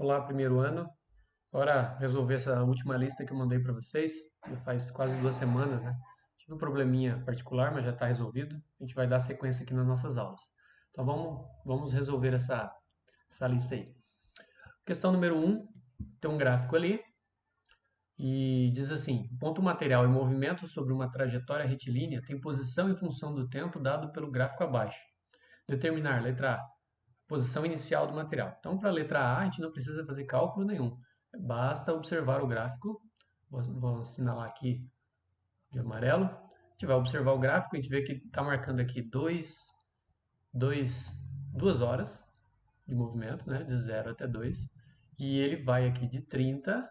Olá, primeiro ano. Bora resolver essa última lista que eu mandei para vocês. Já faz quase 2 semanas, né? Tive um probleminha particular, mas já está resolvido. A gente vai dar sequência aqui nas nossas aulas. Então vamos resolver essa lista aí. Questão número 1, tem um gráfico ali e diz assim: o ponto material em movimento sobre uma trajetória retilínea tem posição em função do tempo dado pelo gráfico abaixo. Determinar, letra A, posição inicial do material. Então, para a letra A, a gente não precisa fazer cálculo nenhum. Basta observar o gráfico. Vou assinalar aqui de amarelo. A gente vai observar o gráfico, a gente vê que está marcando aqui 2 horas de movimento, né? De 0 até 2. E ele vai aqui de 30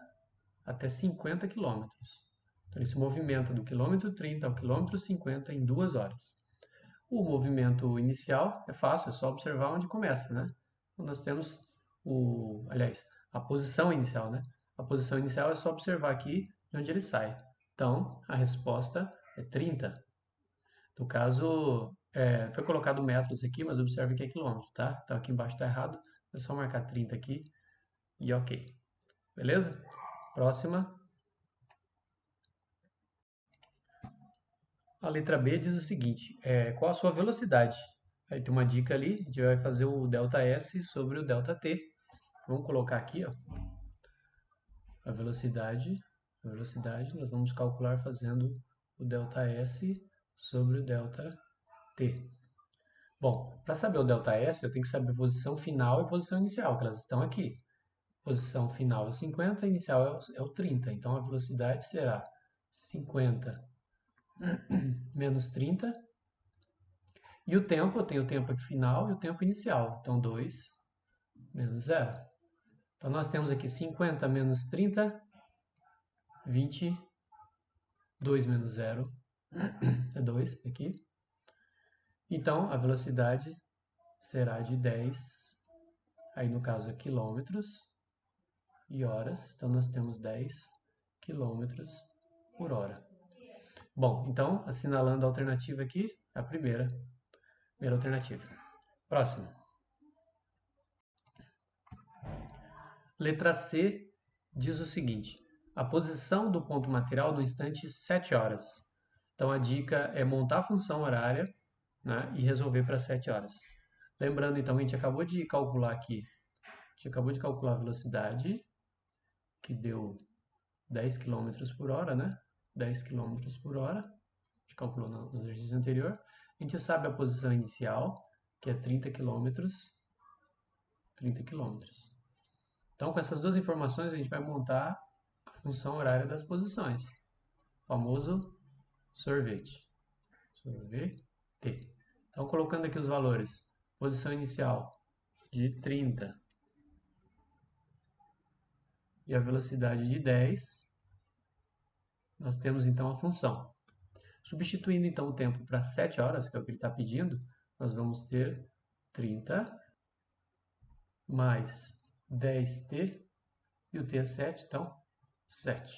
até 50 quilômetros. Então, ele se movimenta do quilômetro 30 ao quilômetro 50 em 2 horas. O movimento inicial é fácil, é só observar onde começa, né? Então, nós temos a posição inicial, né? A posição inicial é só observar aqui de onde ele sai. Então, a resposta é 30. No caso, foi colocado metros aqui, mas observe que é quilômetro, tá? Então, aqui embaixo está errado. É só marcar 30 aqui e ok. Beleza? Próxima. A letra B diz o seguinte: qual a sua velocidade? Aí tem uma dica ali, a gente vai fazer o ΔS sobre o ΔT. Vamos colocar aqui, ó, a velocidade. A velocidade nós vamos calcular fazendo o ΔS sobre o ΔT. Bom, para saber o ΔS, eu tenho que saber a posição final e posição inicial, que elas estão aqui. Posição final é 50, inicial é o 30. Então a velocidade será 50 menos 30. E o tempo, eu tenho o tempo aqui final e o tempo inicial. Então 2 menos 0. Então nós temos aqui 50 menos 30, 20. 2 menos 0 é 2 aqui. Então a velocidade será de 10, aí no caso é quilômetros e horas. Então nós temos 10 quilômetros por hora. Bom, então assinalando a alternativa aqui, a primeira alternativa. Próximo. Letra C diz o seguinte: a posição do ponto material no instante 7 horas. Então a dica é montar a função horária, né, e resolver para 7 horas. Lembrando então, a gente acabou de calcular aqui, a gente acabou de calcular a velocidade, que deu 10 km por hora, né? 10 km por hora, a gente calculou no exercício anterior. A gente sabe a posição inicial, que é 30 km. 30 km. Então, com essas duas informações, a gente vai montar a função horária das posições. O famoso sorvete. Sorvete. Então, colocando aqui os valores. Posição inicial de 30 e a velocidade de 10, nós temos então a função. Substituindo então o tempo para 7 horas, que é o que ele está pedindo, nós vamos ter 30 mais 10t, e o t é 7, então 7.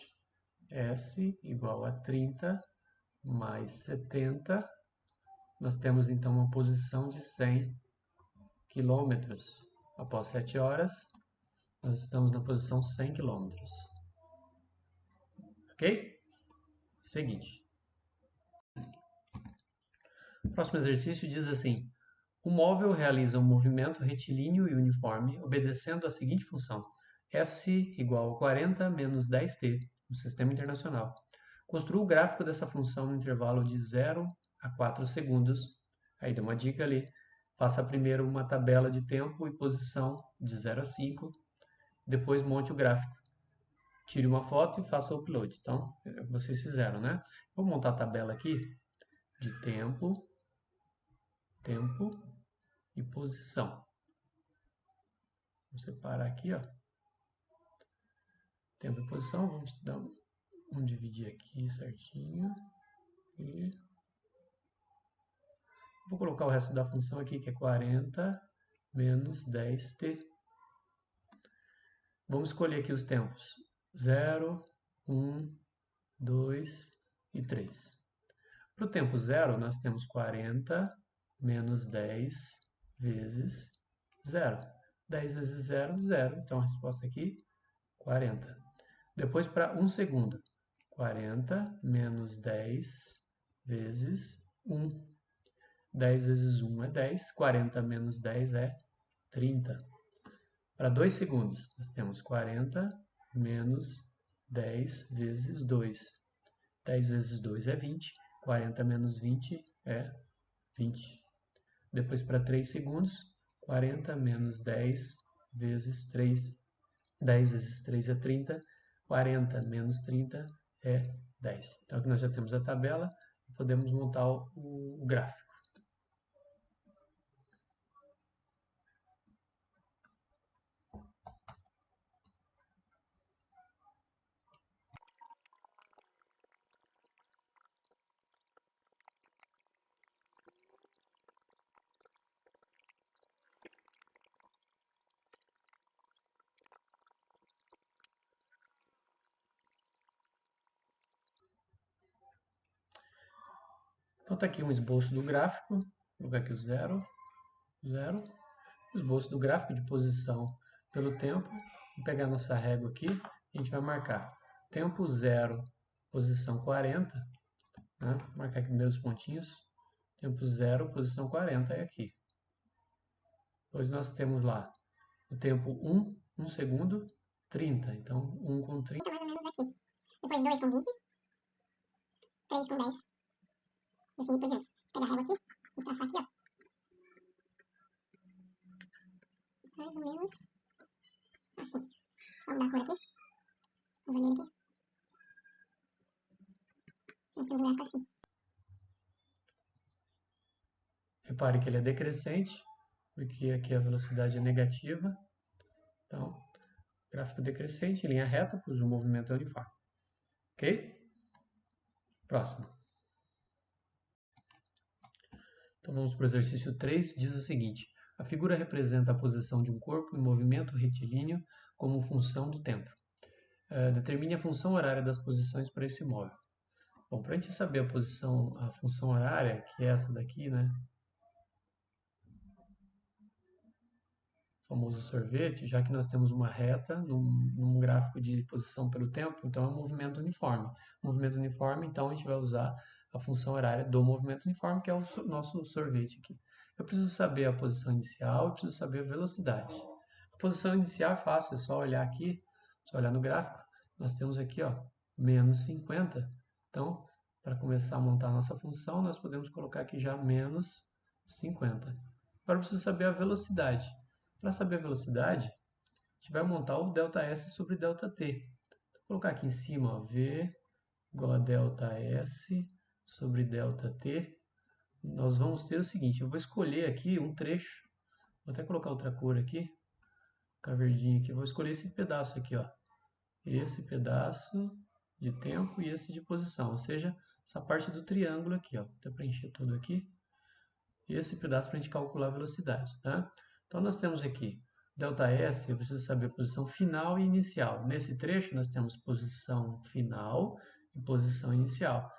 S igual a 30 mais 70, nós temos então uma posição de 100 quilômetros. Após 7 horas, nós estamos na posição 100 quilômetros. Ok? Seguinte. O próximo exercício diz assim: o móvel realiza um movimento retilíneo e uniforme, obedecendo a seguinte função: S igual a 40 menos 10t, no sistema internacional. Construa o gráfico dessa função no intervalo de 0 a 4 segundos. Aí dá uma dica ali. Faça primeiro uma tabela de tempo e posição de 0 a 5. Depois monte o gráfico. Tire uma foto e faça o upload. Então, vocês fizeram, né? Vou montar a tabela aqui de tempo e posição. Vou separar aqui, ó. Tempo e posição. Vamos dividir aqui certinho. E vou colocar o resto da função aqui, que é 40 menos 10t. Vamos escolher aqui os tempos: 0, 1, 2 e 3. Para o tempo 0, nós temos 40 menos 10 vezes 0. 10 vezes 0, 0. Então, a resposta aqui, 40. Depois, para 1 segundo. 40 menos 10 vezes 1. 10 vezes 1 é 10. 40 menos 10 é 30. Para 2 segundos, nós temos 40 menos 10 vezes 2. 10 vezes 2 é 20. 40 menos 20 é 20. Depois, para 3 segundos, 40 menos 10 vezes 3. 10 vezes 3 é 30. 40 menos 30 é 10. Então, aqui nós já temos a tabela. Podemos montar o gráfico. Então, está aqui um esboço do gráfico. Vou colocar aqui o 0, 0. O esboço do gráfico de posição pelo tempo. Vou pegar nossa régua aqui e a gente vai marcar tempo 0, posição 40. Né? Vou marcar aqui meus pontinhos. Tempo 0, posição 40 é aqui. Depois nós temos lá o tempo 1, 1 segundo, 30. Então, 1 com 30. Mais ou menos aqui. Depois 2 com 20. 3 com 10. E assim por diante. Pegar a régua aqui e traçar aqui, ó. Mais ou menos assim. Só mudar a cor aqui. O vermelho aqui. Nós temos um gráfico assim. Repare que ele é decrescente, porque aqui a velocidade é negativa. Então, gráfico decrescente, linha reta, pois o movimento é uniforme. Ok? Próximo. Então, vamos para o exercício 3, diz o seguinte. A figura representa a posição de um corpo em movimento retilíneo como função do tempo. Determine a função horária das posições para esse móvel. Bom, para a gente saber a função horária, que é essa daqui, né? O famoso sorvete, já que nós temos uma reta num gráfico de posição pelo tempo, então é um movimento uniforme. Movimento uniforme, então a gente vai usar a função horária do movimento uniforme, que é o nosso sorvete aqui. Eu preciso saber a posição inicial, eu preciso saber a velocidade. A posição inicial é fácil, é só olhar aqui, só olhar no gráfico. Nós temos aqui, ó, menos 50. Então, para começar a montar a nossa função, nós podemos colocar aqui já menos 50. Agora eu preciso saber a velocidade. Para saber a velocidade, a gente vai montar o ΔS sobre ΔT. Vou colocar aqui em cima, ó, V igual a ΔS sobre ΔT. Nós vamos ter o seguinte, eu vou escolher aqui um trecho, vou até colocar outra cor aqui, ficar verdinho aqui, vou escolher esse pedaço aqui, ó. Esse pedaço de tempo e esse de posição, ou seja, essa parte do triângulo aqui, ó. Vou preencher tudo aqui. E esse pedaço para a gente calcular a velocidade, tá? Então, nós temos aqui ΔS, eu preciso saber a posição final e inicial. Nesse trecho, nós temos posição final e posição inicial.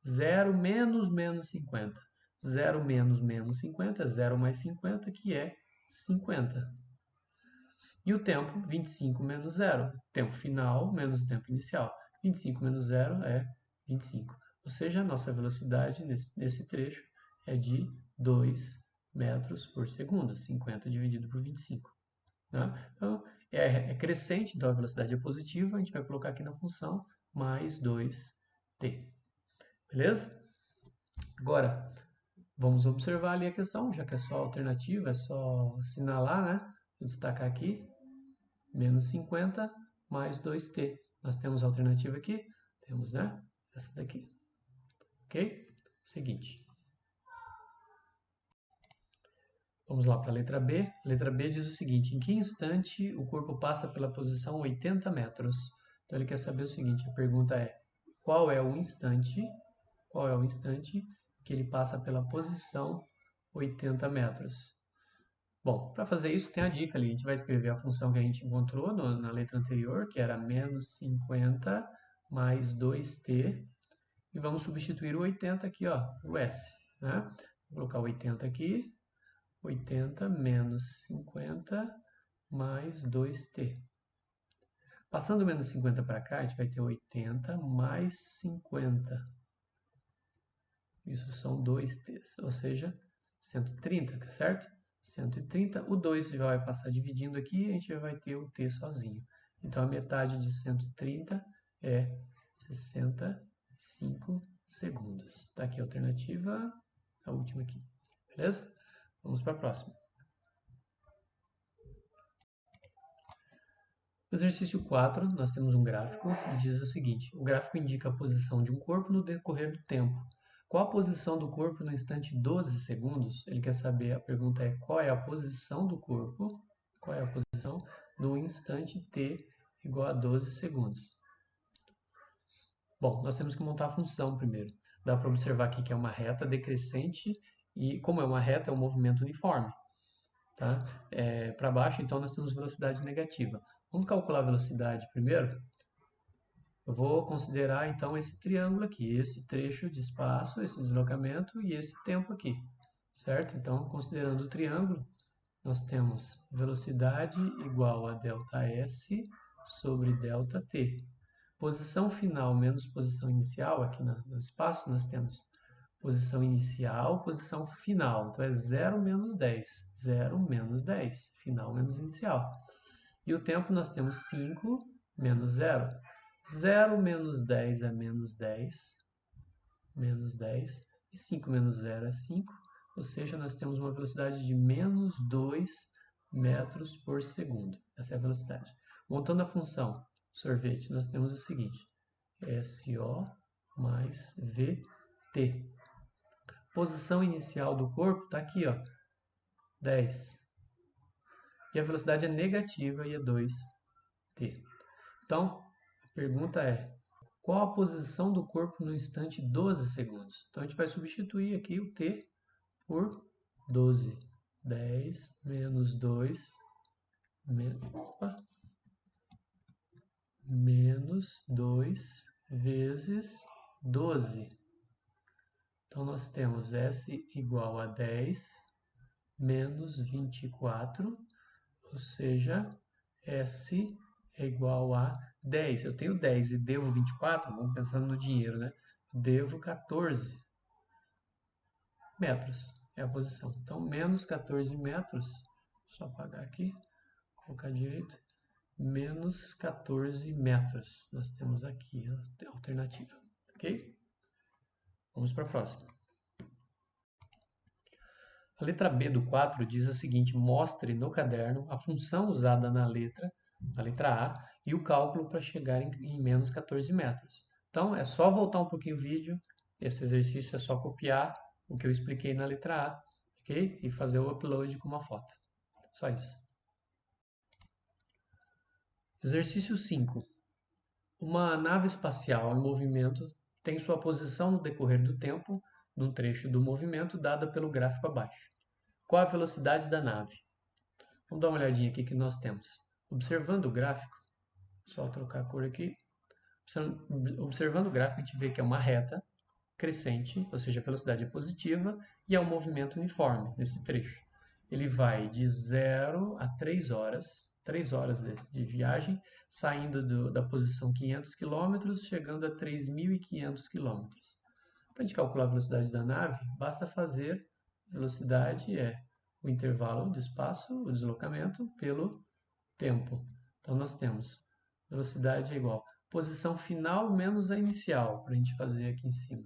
0 menos menos 50. 0 menos menos 50 é 0 mais 50, que é 50. E o tempo, 25 menos 0. Tempo final menos o tempo inicial. 25 menos 0 é 25. Ou seja, a nossa velocidade nesse trecho é de 2 metros por segundo. 50 dividido por 25. Né? Então, é crescente, então a velocidade é positiva. A gente vai colocar aqui na função mais 2t. Beleza? Agora, vamos observar ali a questão, já que é só alternativa, é só assinalar, né? Vou destacar aqui, menos 50 mais 2t. Nós temos a alternativa aqui? Temos, né? Essa daqui. Ok? Seguinte. Vamos lá para a letra B. A letra B diz o seguinte, em que instante o corpo passa pela posição 80 metros? Então ele quer saber o seguinte, a pergunta é, qual é o instante que ele passa pela posição 80 metros? Bom, para fazer isso tem a dica ali, a gente vai escrever a função que a gente encontrou na letra anterior, que era menos 50 mais 2t, e vamos substituir o 80 aqui, ó, o s, né? Vou colocar o 80 aqui, 80 menos 50 mais 2t. Passando menos 50 para cá, a gente vai ter 80 mais 50. Isso são 2t, ou seja, 130, tá certo? 130, o 2 já vai passar dividindo aqui e a gente já vai ter o t sozinho. Então, a metade de 130 é 65 segundos. Está aqui a alternativa, a última aqui. Beleza? Vamos para a próxima. No exercício 4, nós temos um gráfico e diz o seguinte: o gráfico indica a posição de um corpo no decorrer do tempo. Qual a posição do corpo no instante 12 segundos? Ele quer saber, a pergunta é qual é a posição do corpo, qual é a posição no instante t igual a 12 segundos. Bom, nós temos que montar a função primeiro. Dá para observar aqui que é uma reta decrescente e, como é uma reta, é um movimento uniforme. Tá? Para baixo, então, nós temos velocidade negativa. Vamos calcular a velocidade primeiro? Eu vou considerar, então, esse triângulo aqui, esse trecho de espaço, esse deslocamento e esse tempo aqui, certo? Então, considerando o triângulo, nós temos velocidade igual a ΔS sobre ΔT. Posição final menos posição inicial, aqui no espaço, nós temos posição inicial, posição final. Então, é 0 menos 10. 0 menos 10. Final menos inicial. E o tempo nós temos 5 menos 0. 0 menos 10 é menos 10. Menos 10. E 5 menos 0 é 5. Ou seja, nós temos uma velocidade de menos 2 metros por segundo. Essa é a velocidade. Montando a função sorvete, nós temos o seguinte. SO mais VT. Posição inicial do corpo está aqui, ó, 10. E a velocidade é negativa e é 2t. Então, a pergunta é, qual a posição do corpo no instante 12 segundos? Então, a gente vai substituir aqui o t por 12. 10 menos 2 menos 2 vezes 12. Então, nós temos S igual a 10 menos 24, ou seja, S é igual a 10. Eu tenho 10 e devo 24, vamos pensando no dinheiro, né? Devo 14 metros, é a posição. Então, menos 14 metros, só apagar aqui, colocar direito, menos 14 metros. Nós temos aqui a alternativa, ok? Vamos para a próxima. A letra B do 4 diz o seguinte: mostre no caderno a função usada na letra A e o cálculo para chegar em menos 14 metros. Então, é só voltar um pouquinho o vídeo, esse exercício é só copiar o que eu expliquei na letra A, ok? E fazer o upload com uma foto. Só isso. Exercício 5. Uma nave espacial em movimento tem sua posição no decorrer do tempo, num trecho do movimento dada pelo gráfico abaixo. Qual a velocidade da nave? Vamos dar uma olhadinha aqui que nós temos. Observando o gráfico, só trocar a cor aqui. Observando o gráfico, a gente vê que é uma reta crescente, ou seja, a velocidade é positiva, e é um movimento uniforme nesse trecho. Ele vai de 0 a 3 horas de viagem, saindo da posição 500 km, chegando a 3.500 km. Para a gente calcular a velocidade da nave, basta fazer velocidade o intervalo de espaço, o deslocamento, pelo tempo. Então, nós temos velocidade é igual a posição final menos a inicial, para a gente fazer aqui em cima.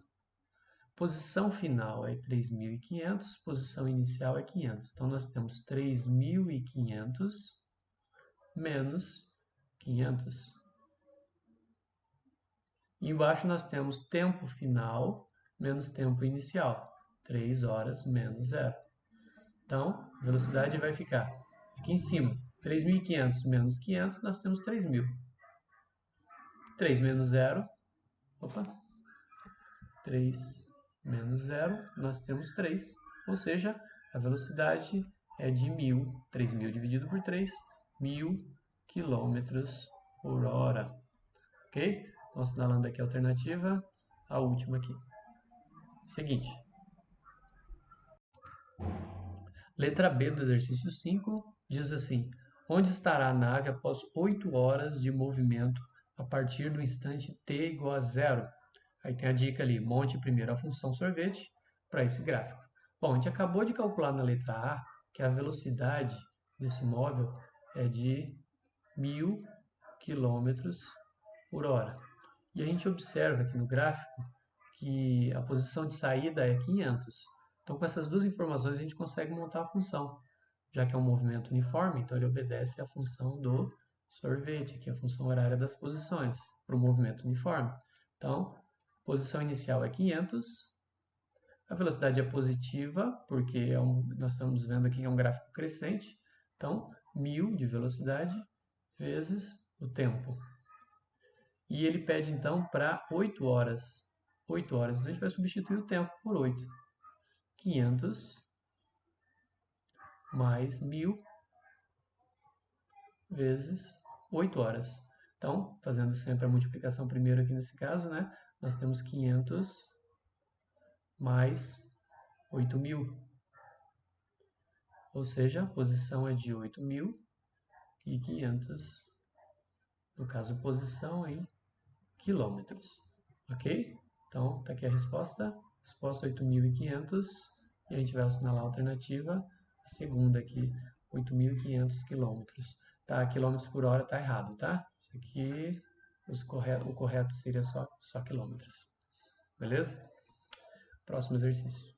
Posição final é 3.500, posição inicial é 500. Então, nós temos 3.500 menos 500. E embaixo nós temos tempo final menos tempo inicial. 3 horas menos 0. Então, a velocidade vai ficar aqui em cima. 3.500 menos 500, nós temos 3.000. 3 menos 0. 3 menos 0, nós temos 3. Ou seja, a velocidade é de 1.000. 3.000 dividido por 3, 1.000 km por hora. Ok? Então, assinalando aqui a alternativa, a última aqui. Seguinte. Letra B do exercício 5 diz assim: Onde estará a nave após 8 horas de movimento a partir do instante t igual a 0? Aí tem a dica ali, monte primeiro a função sorvete para esse gráfico. Bom, a gente acabou de calcular na letra A que a velocidade desse móvel é de 1000 km por hora. E a gente observa aqui no gráfico que a posição de saída é 500. Então, com essas duas informações, a gente consegue montar a função. Já que é um movimento uniforme, então ele obedece à função do sorvete, que é a função horária das posições, para o movimento uniforme. Então, posição inicial é 500. A velocidade é positiva, porque nós estamos vendo aqui que é um gráfico crescente. Então, 1000 de velocidade vezes o tempo. E ele pede, então, para 8 horas. 8 horas. Então, a gente vai substituir o tempo por 8. 500 mais 1000 vezes 8 horas. Então, fazendo sempre a multiplicação primeiro aqui nesse caso, né? Nós temos 500 mais 8.000. Ou seja, a posição é de 8.500. No caso, posição em quilômetros. Ok? Então, está aqui a resposta. Resposta 8.500. E a gente vai assinalar a alternativa. A segunda aqui, 8.500 quilômetros. Tá, quilômetros por hora está errado, tá? Isso aqui, o correto seria só quilômetros. Beleza? Próximo exercício.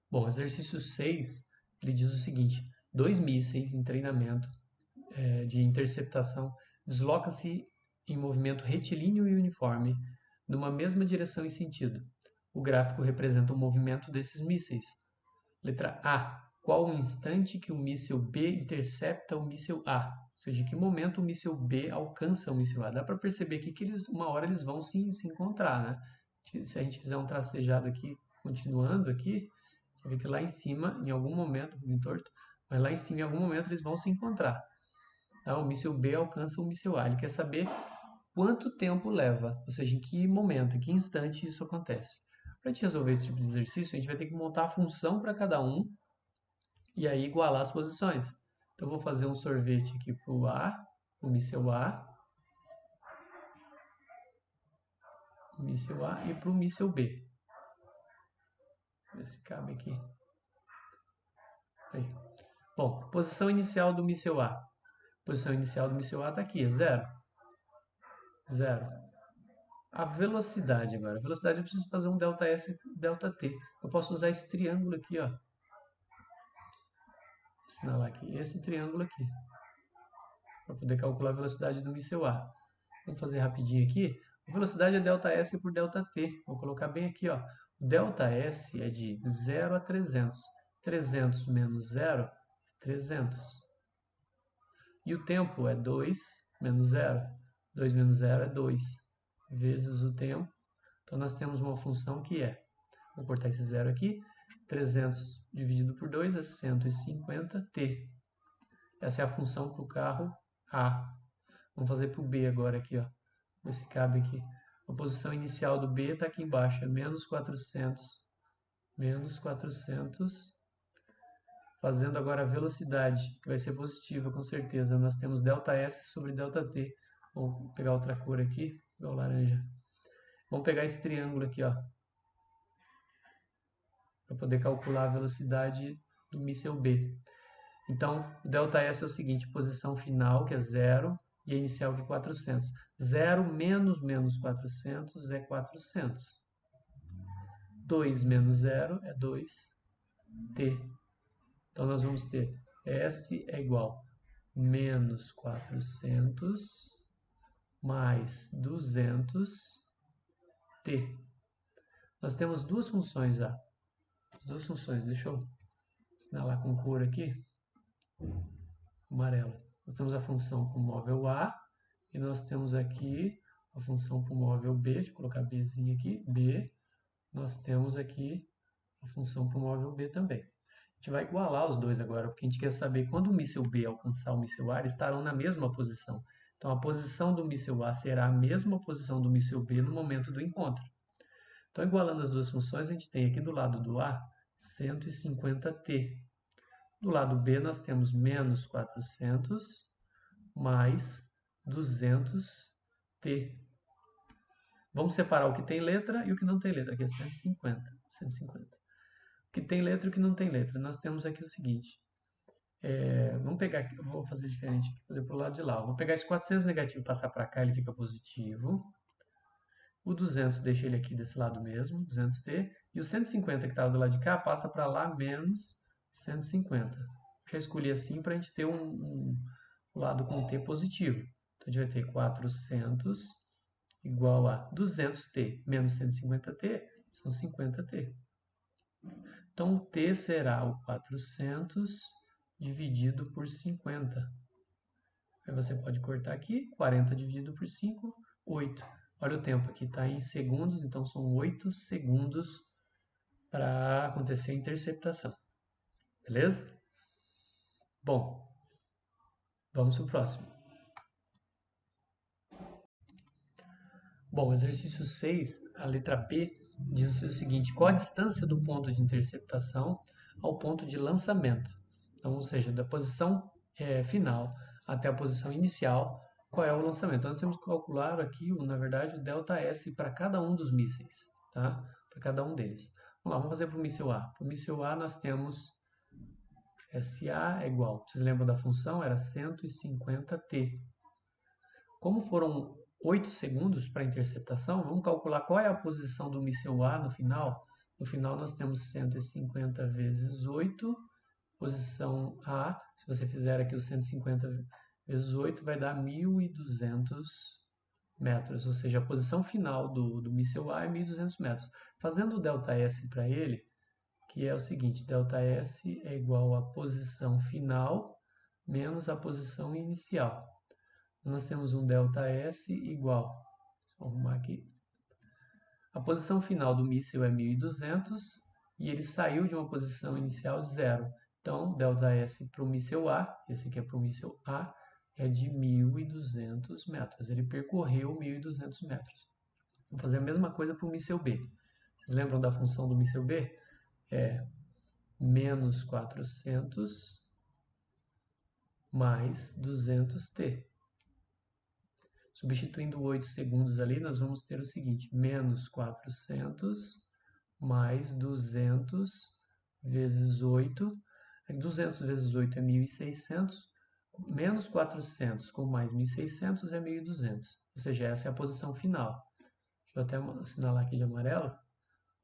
Bom, exercício 6, ele diz o seguinte: 2 mísseis em treinamento de interceptação deslocam-se em movimento retilíneo e uniforme numa mesma direção e sentido. O gráfico representa o movimento desses mísseis. Letra A. Qual o instante que o míssil B intercepta o míssil A? Ou seja, em que momento o míssil B alcança o míssil A? Dá para perceber aqui que uma hora eles vão se encontrar, né? Se a gente fizer um tracejado aqui, continuando aqui, vai ver que lá em cima, em algum momento, um torto, mas lá em cima, em algum momento, eles vão se encontrar. Tá? O míssil B alcança o míssil A. Ele quer saber quanto tempo leva, ou seja, em que momento, em que instante isso acontece. Para a gente resolver esse tipo de exercício, a gente vai ter que montar a função para cada um e aí igualar as posições. Então, eu vou fazer um sorvete aqui para o A, o míssil A, e para o míssil B. Ver se cabe aqui. Aí. Bom, posição inicial do míssil A. Posição inicial do míssil A está aqui, é 0. 0. A velocidade agora. A velocidade eu preciso fazer um ΔS e ΔT. Eu posso usar esse triângulo aqui, ó. Assinalar aqui. Esse triângulo aqui. Para poder calcular a velocidade do míssil A. Vamos fazer rapidinho aqui. A velocidade é ΔS por ΔT. Vou colocar bem aqui, ó. O ΔS é de 0 a 300. 300 menos 0 é 300. E o tempo é 2 menos 0. 2 menos 0 é 2. Vezes o tempo. Então, nós temos uma função que é, vou cortar esse zero aqui, 300 dividido por 2 é 150t. Essa é a função para o carro A. Vamos fazer para o B agora aqui, ó. Ver se cabe aqui. A posição inicial do B está aqui embaixo, é menos 400. Menos 400. Fazendo agora a velocidade, que vai ser positiva com certeza. Nós temos ΔS sobre ΔT. Vou pegar outra cor aqui, igual laranja. Vamos pegar esse triângulo aqui, ó, para poder calcular a velocidade do míssil B. Então, o ΔS é o seguinte, posição final, que é 0, e a inicial, que é 400. 0 menos 400 é 400. 2 menos 0 é 2t. Então, nós vamos ter S é igual a menos 400 mais 200t. Nós temos duas funções já. As duas funções, deixa eu assinalar com cor aqui, amarelo. Nós temos a função para o móvel A e nós temos aqui a função para o móvel B. Deixa eu colocar Bzinho aqui, B. Nós temos aqui a função para o móvel B também. A gente vai igualar os dois agora, porque a gente quer saber quando o míssil B alcançar o míssil A, eles estarão na mesma posição. Então, a posição do míssil A será a mesma posição do míssil B no momento do encontro. Então, igualando as duas funções, a gente tem aqui do lado do A 150t Do lado B nós temos menos 400 mais 200t. Vamos separar o que tem letra e o que não tem letra. Aqui é 150. 150. O que tem letra e o que não tem letra. Nós temos aqui o seguinte. Vamos pegar aqui, eu vou fazer diferente aqui, fazer para o lado de lá. Eu vou pegar esse 400 negativo e passar para cá, ele fica positivo. O 200 deixa ele aqui desse lado mesmo, 200t. E o 150 que estava do lado de cá passa para lá menos 150. Já escolhi assim para a gente ter um lado com t positivo. Então a gente vai ter 400 igual a 200t menos 150t são 50t. Então o t será o 400 dividido por 50. Aí você pode cortar aqui, 40 dividido por 5, 8. Olha o tempo aqui, está em segundos, então são 8 segundos para acontecer a interceptação. Beleza? Bom, vamos para o próximo. Bom, exercício 6, a letra B, diz o seguinte: qual a distância do ponto de interceptação ao ponto de lançamento? Então, ou seja, da posição final até a posição inicial, qual é o lançamento? Então, nós temos que calcular aqui, na verdade, o ΔS para cada um dos mísseis, tá? Para cada um deles. Vamos lá, vamos fazer para o míssil A. Para o míssil A, nós temos SA é igual, vocês lembram da função? Era 150t. Como foram 8 segundos para a interceptação, vamos calcular qual é a posição do míssil A no final. No final nós temos 150 vezes 8, posição A. Se você fizer aqui o 150 vezes 8, vai dar 1.200 metros. Ou seja, a posição final do míssil A é 1.200 metros. Fazendo o ΔS para ele, que é o seguinte, ΔS é igual à posição final menos a posição inicial. Nós temos um ΔS igual, vou arrumar aqui, a posição final do míssil é 1.200 e ele saiu de uma posição inicial 0. Então, ΔS para o míssil A, esse aqui é para o míssil A, é de 1.200 metros. Ele percorreu 1.200 metros. Vamos fazer a mesma coisa para o míssil B. Vocês lembram da função do míssil B? É menos 400 mais 200t. Substituindo 8 segundos ali, nós vamos ter o seguinte, menos 400 mais 200 vezes 8. 200 vezes 8 é 1.600, menos 400 com mais 1.600 é 1.200. Ou seja, essa é a posição final. Deixa eu até assinalar aqui de amarelo.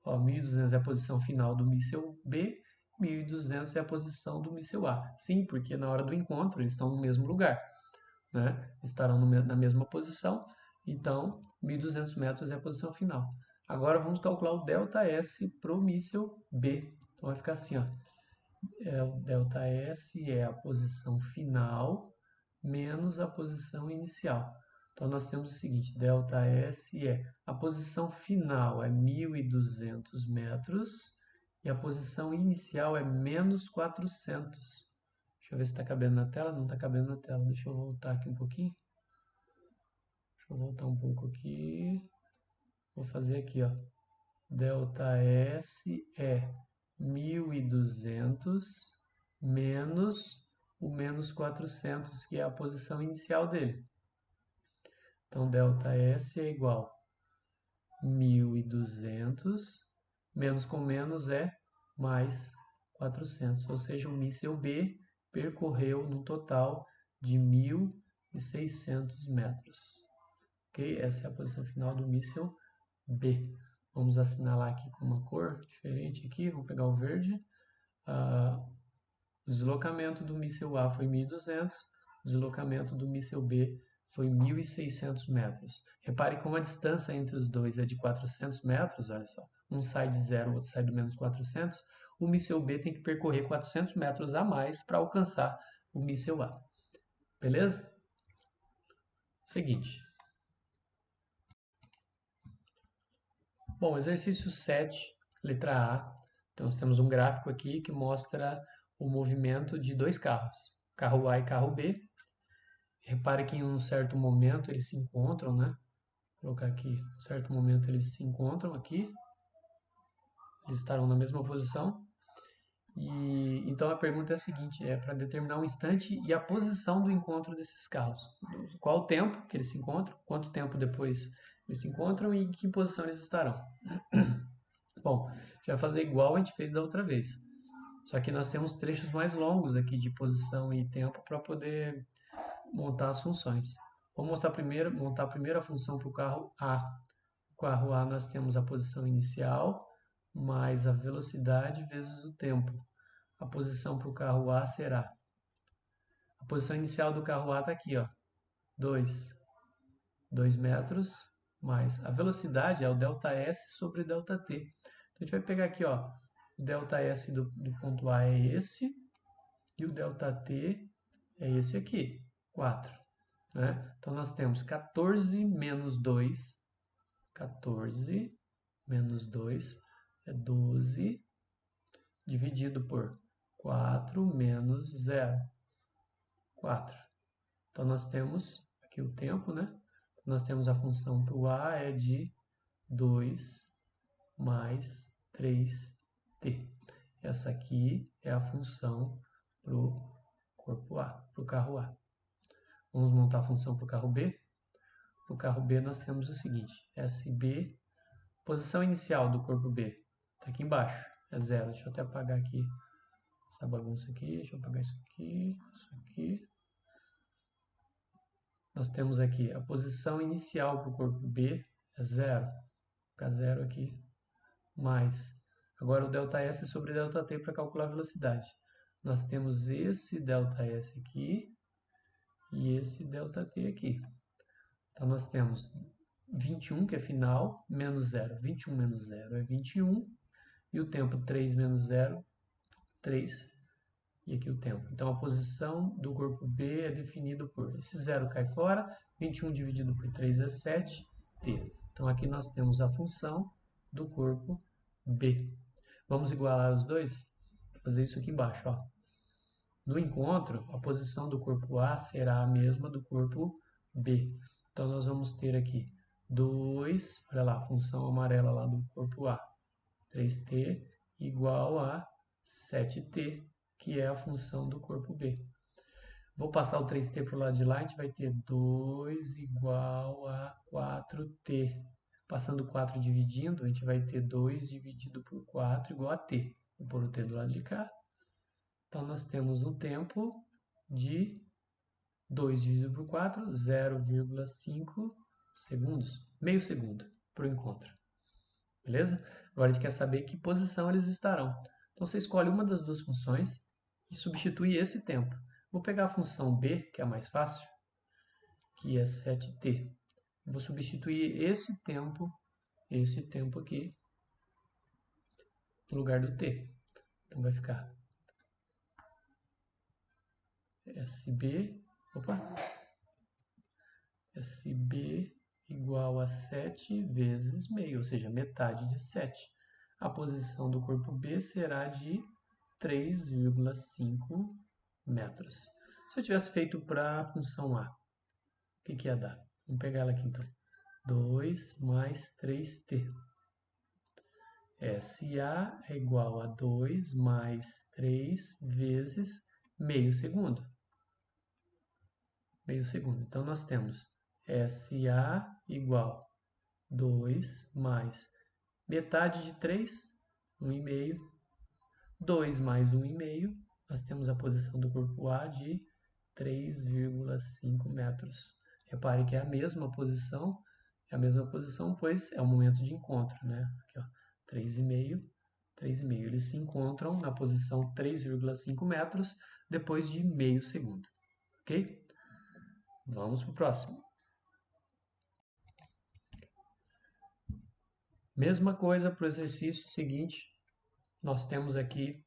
1.200 é a posição final do míssil B, 1.200 é a posição do míssil A. Sim, porque na hora do encontro eles estão no mesmo lugar. Né? Estarão na mesma posição, então 1.200 metros é a posição final. Agora vamos calcular o ΔS para o míssil B. Então vai ficar assim, ó. O ΔS é a posição final menos a posição inicial. Então nós temos o seguinte, ΔS é a posição final é 1.200 metros e a posição inicial é menos 400. Deixa eu ver se está cabendo na tela. Não está cabendo na tela. Deixa eu voltar aqui um pouquinho. Deixa eu voltar um pouco aqui. Vou fazer aqui, ó. ΔS é 1.200 menos o menos 400, que é a posição inicial dele. Então, ΔS é igual a 1.200 menos com menos é mais 400. Ou seja, o míssil B percorreu no total de 1.600 metros. Ok? Essa é a posição final do míssil B. Vamos assinalar aqui com uma cor diferente aqui. Vou pegar o verde. O deslocamento do míssil A foi 1.200. O deslocamento do míssil B foi 1.600 metros. Repare como a distância entre os dois é de 400 metros. Olha só. Um sai de 0, o outro sai do menos 400. O míssil B tem que percorrer 400 metros a mais para alcançar o míssil A. Beleza? Seguinte. Bom, exercício 7, letra A. Então, nós temos um gráfico aqui que mostra o movimento de dois carros, carro A e carro B. Repare que em um certo momento eles se encontram, né? Vou colocar aqui, em um certo momento eles se encontram aqui. Eles estarão na mesma posição. Então a pergunta é a seguinte, é para determinar o instante e a posição do encontro desses carros. Qual o tempo que eles se encontram, quanto tempo depois eles se encontram e em que posição eles estarão. Bom, a gente vai fazer igual a gente fez da outra vez. Só que nós temos trechos mais longos aqui de posição e tempo para poder montar as funções. Vou montar primeiro a função para o carro A. O carro A nós temos a posição inicial mais a velocidade vezes o tempo. A posição para o carro A será... A posição inicial do carro A está aqui, ó, 2 metros, mais a velocidade é o ΔS sobre ΔT. Então, a gente vai pegar aqui, ó, o ΔS do ponto A é esse, e o ΔT é esse aqui, 4. Né? Então, nós temos 14 menos 2, 14 menos 2 é 12, dividido por 4 menos 0, 4. Então, nós temos aqui o tempo, né? Nós temos a função para o A é de 2 mais 3t. Essa aqui é a função para o corpo A, para o carro A. Vamos montar a função para o carro B. Para o carro B nós temos o seguinte, SB, posição inicial do corpo B, está aqui embaixo, é 0. Deixa eu até apagar aqui essa bagunça aqui, deixa eu apagar isso aqui, isso aqui. Nós temos aqui a posição inicial para o corpo B é 0, vou ficar 0 aqui, mais, agora o ΔS sobre ΔT para calcular a velocidade. Nós temos esse ΔS aqui e esse ΔT aqui. Então nós temos 21, que é final, menos 0. 21 menos 0 é 21, e o tempo 3 menos 0, 3, e aqui o tempo. Então a posição do corpo B é definido por, esse 0 cai fora, 21 dividido por 3 é 7, t. Então aqui nós temos a função do corpo B. Vamos igualar os dois? Vou fazer isso aqui embaixo, ó. No encontro, a posição do corpo A será a mesma do corpo B. Então nós vamos ter aqui 2, olha lá, a função amarela lá do corpo A, 3t igual a 7t, que é a função do corpo B. Vou passar o 3t para o lado de lá, a gente vai ter 2 igual a 4t. Passando 4 dividindo, a gente vai ter 2 dividido por 4 igual a t. Vou pôr o t do lado de cá. Então, nós temos um tempo de 2 dividido por 4, 0,5 segundos. Meio segundo para o encontro. Beleza? Agora a gente quer saber que posição eles estarão. Então, você escolhe uma das duas funções e substitui esse tempo. Vou pegar a função b, que é a mais fácil, que é 7t. Vou substituir esse tempo aqui, no lugar do t. Então, vai ficar SB igual a 7 vezes meio, ou seja, metade de 7. A posição do corpo B será de 3,5 metros. Se eu tivesse feito para a função A, o que ia dar? Vamos pegar ela aqui então. 2 mais 3t. SA é igual a 2 mais 3 vezes meio segundo. Meio segundo. Então, nós temos SA igual 2 mais metade de 3, 1,5. 2 mais 1,5, nós temos a posição do corpo A de 3,5 metros. Repare que é a mesma posição, pois é o momento de encontro, né? Aqui, ó, 3,5, 3,5. Eles se encontram na posição 3,5 metros depois de meio segundo. Ok? Vamos para o próximo. Mesma coisa para o exercício seguinte. Nós temos aqui,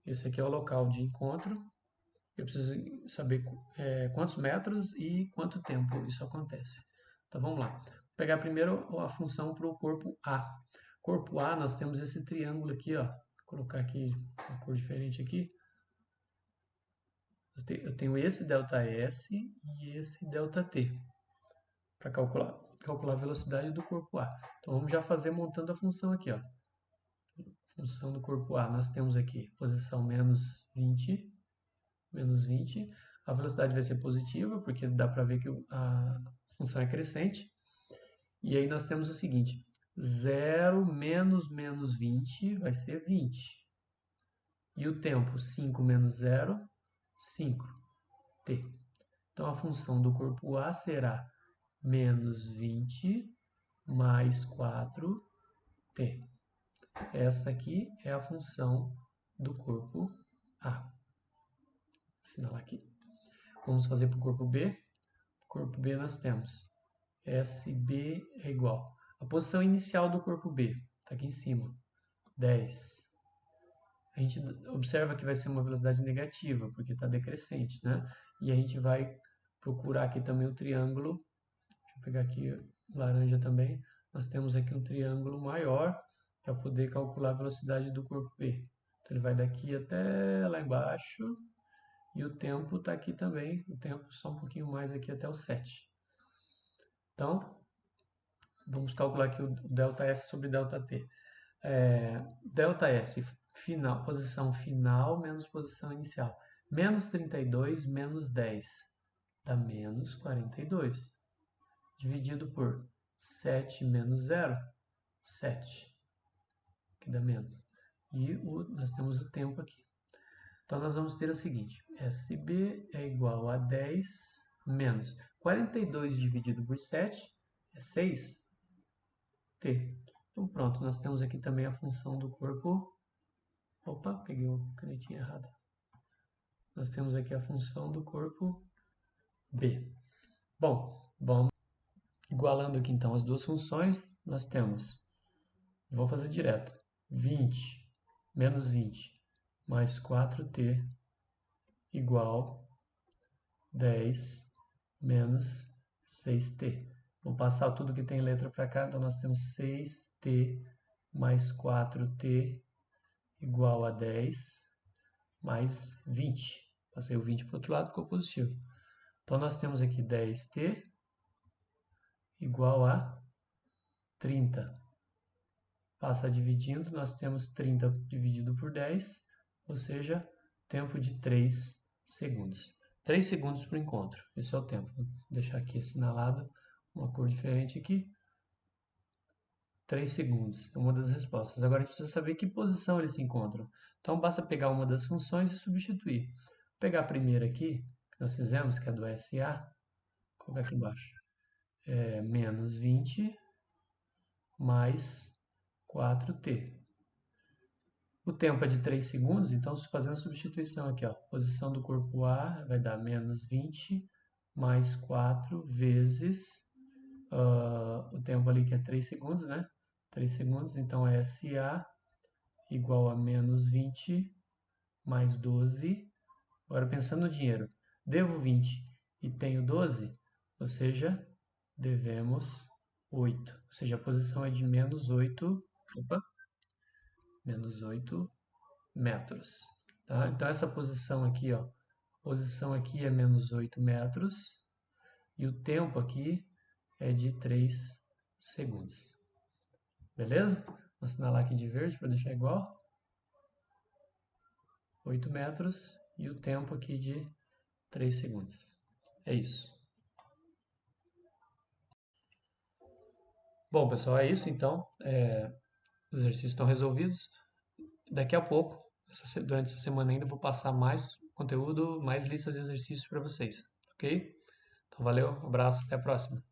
esse aqui é o local de encontro. Eu preciso saber quantos metros e quanto tempo isso acontece. Então vamos lá. Vou pegar primeiro a função para o corpo A. Corpo A, nós temos esse triângulo aqui, ó. Vou colocar aqui uma cor diferente aqui. Eu tenho esse ΔS e esse ΔT para calcular a velocidade do corpo A. Então vamos já fazer montando a função aqui, ó. função do corpo A, nós temos aqui posição menos 20, a velocidade vai ser positiva, porque dá para ver que a função é crescente. E aí nós temos o seguinte, 0 menos 20 vai ser 20. E o tempo, 5 menos 0, 5t. Então, a função do corpo A será menos 20 mais 4t. Essa aqui é a função do corpo A. Vou assinalar aqui. Vamos fazer para o corpo B. Corpo B nós temos SB é igual. A posição inicial do corpo B está aqui em cima, 10. A gente observa que vai ser uma velocidade negativa, porque está decrescente, né? E a gente vai procurar aqui também o triângulo. Deixa eu pegar aqui laranja também. Nós temos aqui um triângulo maior para poder calcular a velocidade do corpo B. Então, ele vai daqui até lá embaixo. E o tempo está aqui também. O tempo só um pouquinho mais aqui até o 7. Então, vamos calcular aqui o ΔS sobre ΔT. ΔS, final, posição final menos posição inicial. Menos 32 menos 10 dá menos 42. Dividido por 7 menos 0, 7. Que dá menos. E nós temos o tempo aqui. Então, nós vamos ter o seguinte. SB é igual a 10 menos 42 dividido por 7 é 6t. Então, pronto. Nós temos aqui também a função do corpo. Opa, peguei a canetinha errada. Nós temos aqui a função do corpo B. Bom, vamos igualando aqui então as duas funções. Nós temos, vou fazer direto, 20 menos 20 mais 4t igual 10 menos 6t. Vou passar tudo que tem letra para cá, então nós temos 6t mais 4t igual a 10 mais 20. Passei o 20 para o outro lado, ficou positivo. Então, nós temos aqui 10t igual a 30. Passa dividindo, nós temos 30 dividido por 10, ou seja, tempo de 3 segundos. 3 segundos para o encontro, esse é o tempo. Vou deixar aqui assinalado, uma cor diferente aqui. 3 segundos é uma das respostas. Agora a gente precisa saber que posição eles se encontram. Então basta pegar uma das funções e substituir. Vou pegar a primeira aqui, que nós fizemos, que é do SA, vou colocar aqui embaixo. Menos 20 mais 4t. O tempo é de 3 segundos, então fazendo a substituição aqui, ó, posição do corpo A vai dar menos 20 mais 4 vezes o tempo ali que é 3 segundos, né? 3 segundos, então é SA igual a menos 20 mais 12. Agora pensando no dinheiro, devo 20 e tenho 12, ou seja, devemos 8. Ou seja, a posição é de menos 8 metros. Tá? Então essa posição aqui, ó, posição aqui é menos 8 metros e o tempo aqui é de 3 segundos. Beleza? Vou assinalar aqui de verde para deixar igual. 8 metros e o tempo aqui de 3 segundos. É isso. Bom, pessoal, é isso então. Os exercícios estão resolvidos. Daqui a pouco, durante essa semana ainda, vou passar mais conteúdo, mais lista de exercícios para vocês. Ok? Então, valeu, um abraço, até a próxima.